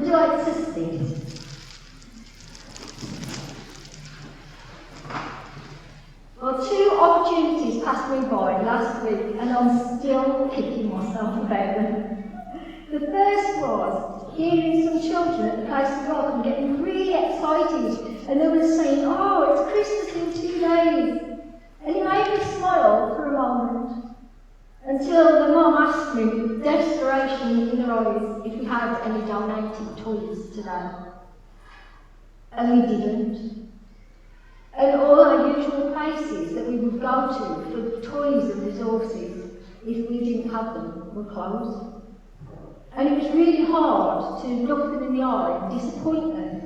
you like to sit? Well, 2 opportunities passed me by last week and I'm still kicking myself about them. The first was hearing some children at the place of welcome getting really excited and they were saying, "Oh, it's Christmas in 2 days." And it made me smile for a moment until the mum asked me with desperation in her eyes if we had any donated toys today. And we didn't. And all our usual places that we would go to for toys and resources, if we didn't have them, were closed. And it was really hard to look them in the eye and disappoint them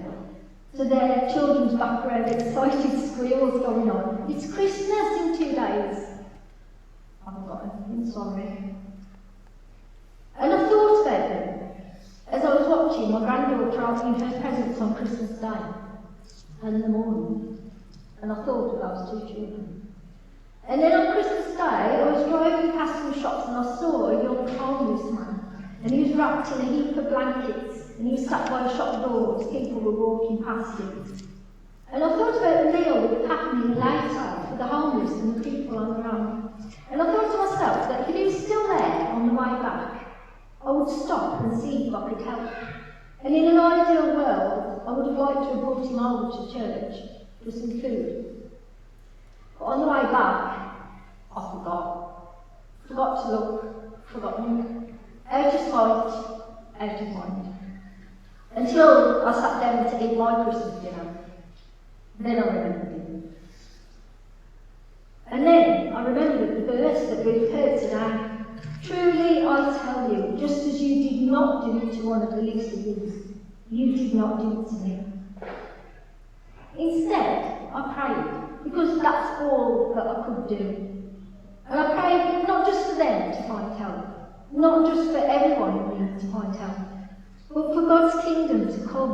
to their children's background, excited squeals going on. "It's Christmas in 2 days." I haven't got anything, sorry. And I thought about them as I was watching my granddaughter opening her presents on Christmas Day and in the morning. And I thought of those 2 children. And then on Christmas Day, I was driving past some shops and I saw a young homeless man. And he was wrapped in a heap of blankets and he was sat by a shop door as people were walking past him. And I thought about the meal that was happening later for the homeless and the people on their own. And I thought to myself that if he was still there on the way back, I would stop and see if I could help. And in an ideal world, I would have liked to have brought him over to church for some food. But on the way back, I forgot. Forgot to look, forgot to look. Out of sight, out of mind. Until I sat down to eat my Christmas dinner. Then I remembered him. And then I remembered the verse that we've heard today. "Truly I tell you, just as you did not do it to one of the least of these, you did not do it to me." Instead, I prayed, because that's all that I could do. And I prayed not just for them to find help, not just for everyone who needs to find help, but for God's kingdom to come,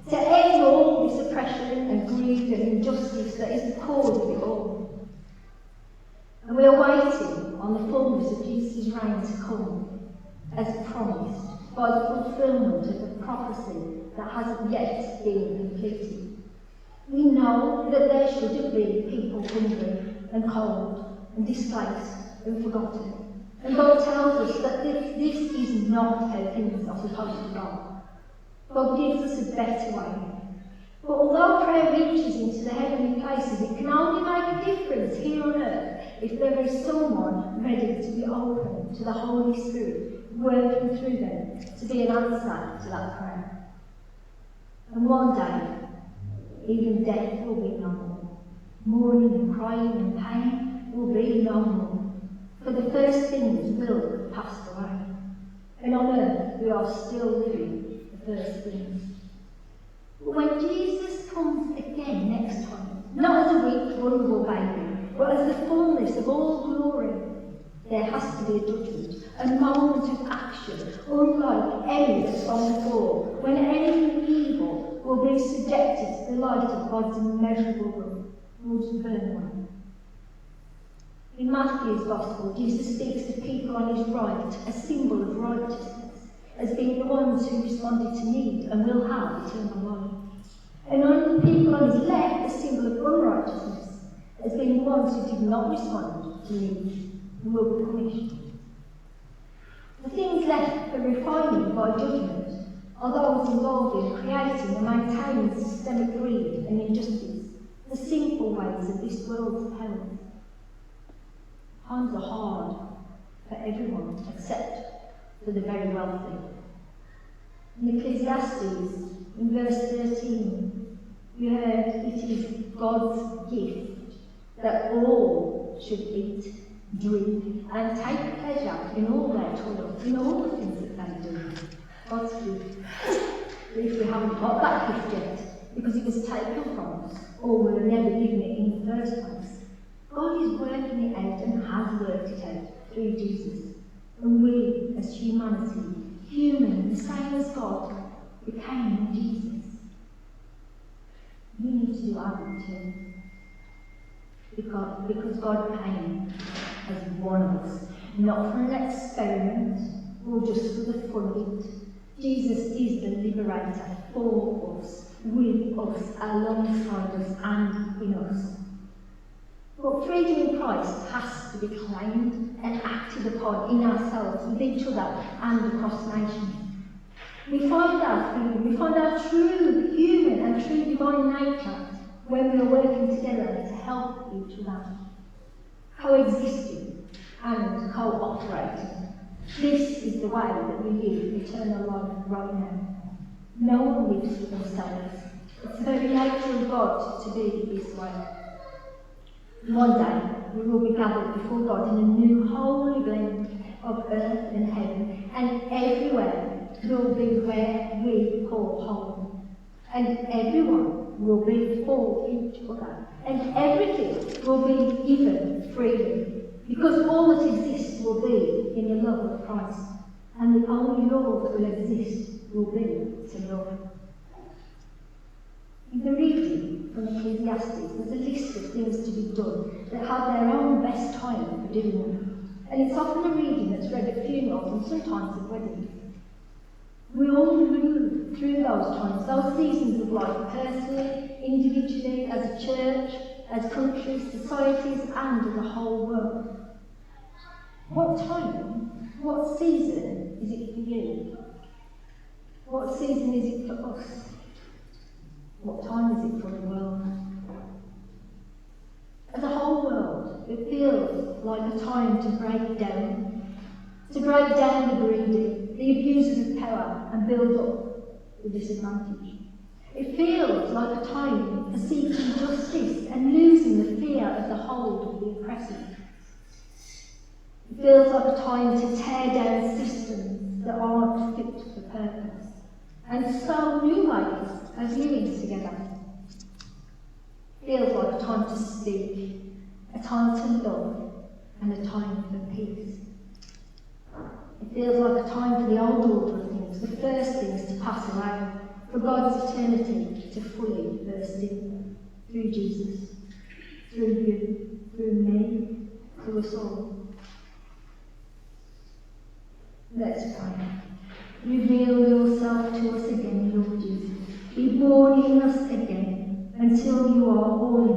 to end all this oppression and greed and injustice that is the cause of it all. And we are waiting on the fullness of Jesus' reign to come, as promised, by the fulfilment of the prophecy that hasn't yet been completed. We know that there shouldn't be people hungry and cold and displaced and forgotten. And God tells us that this is not how things are supposed to go. God gives us a better way. But although prayer reaches into the heavenly places, it can only make a difference here on earth if there is someone ready to be open to the Holy Spirit working through them to be an answer to that prayer. And one day, even death will be no more. Mourning and crying and pain will be no more. For the first things will have passed away. And on earth we are still living the first things. But when Jesus comes again next time, not as a weak, vulnerable baby, but as the fullness of all glory, there has to be a judgment, a moment of action, unlike any that's gone before, when anything evil will be subjected to the light of God's immeasurable rules and burn away. In Matthew's Gospel, Jesus speaks to people on his right, a symbol of righteousness, as being the ones who responded to need and will have eternal life. And on the people on his left, a symbol of unrighteousness, as being the ones who did not respond to need and will be punished. The things left for refining by judgment are those involved in creating and maintaining systemic greed and injustice, the sinful ways of this world's power. Times are hard for everyone except for the very wealthy. In Ecclesiastes, in verse 13, we heard it is God's gift that all should eat, drink, and take pleasure in all their toil, in all the things that they do. God's gift. But if we haven't got that gift yet, because it was taken from us, or we were never given it in the first place, God is working it out and has worked it out through Jesus. And we, as humanity, human, the same as God, became in Jesus. We need to do our bit too. Because God came as one of us, not for an experiment or just for the fun of it, Jesus is the liberator for us, with us, alongside us, and in us. But freedom in Christ has to be claimed and acted upon in ourselves, with each other, and across nations. We find our freedom, we find our true human and true divine nature when we are working together to help each other, coexisting and cooperating. This is the way that we live eternal life right now. No one lives for themselves. It's the very nature of God to be this way. One day we will be gathered before God in a new holy blend of earth and heaven, and everywhere will be where we call home. And everyone will be for each other, and everything will be given freely, because all that exists will be in the love of Christ, and the only love that will exist will be to love. In the reading from Ecclesiastes, there's a list of things to be done that have their own best time for doing them. And it's often a reading that's read at funerals and sometimes at weddings. We all move through those times, those seasons of life, personally, individually, as a church, as countries, societies, and as a whole world. What time, what season is it for you? What season is it for us? What time is it for the world? As a whole world, it feels like a time to break down the greedy, the abusers of power, and build up the disadvantaged. It feels like a time for seeking justice and losing the fear of the hold of the oppressor. It feels like a time to tear down systems that aren't fit for purpose, and sow new ways of living together. It feels like a time to speak, a time to love, and a time for peace. It feels like a time for the old order of things, the first things to pass away, for God's eternity to fully burst in, through Jesus, through you, through me, through us all. Let's pray. Reveal yourself to us again, Lord Jesus. Be born in us again, until you are all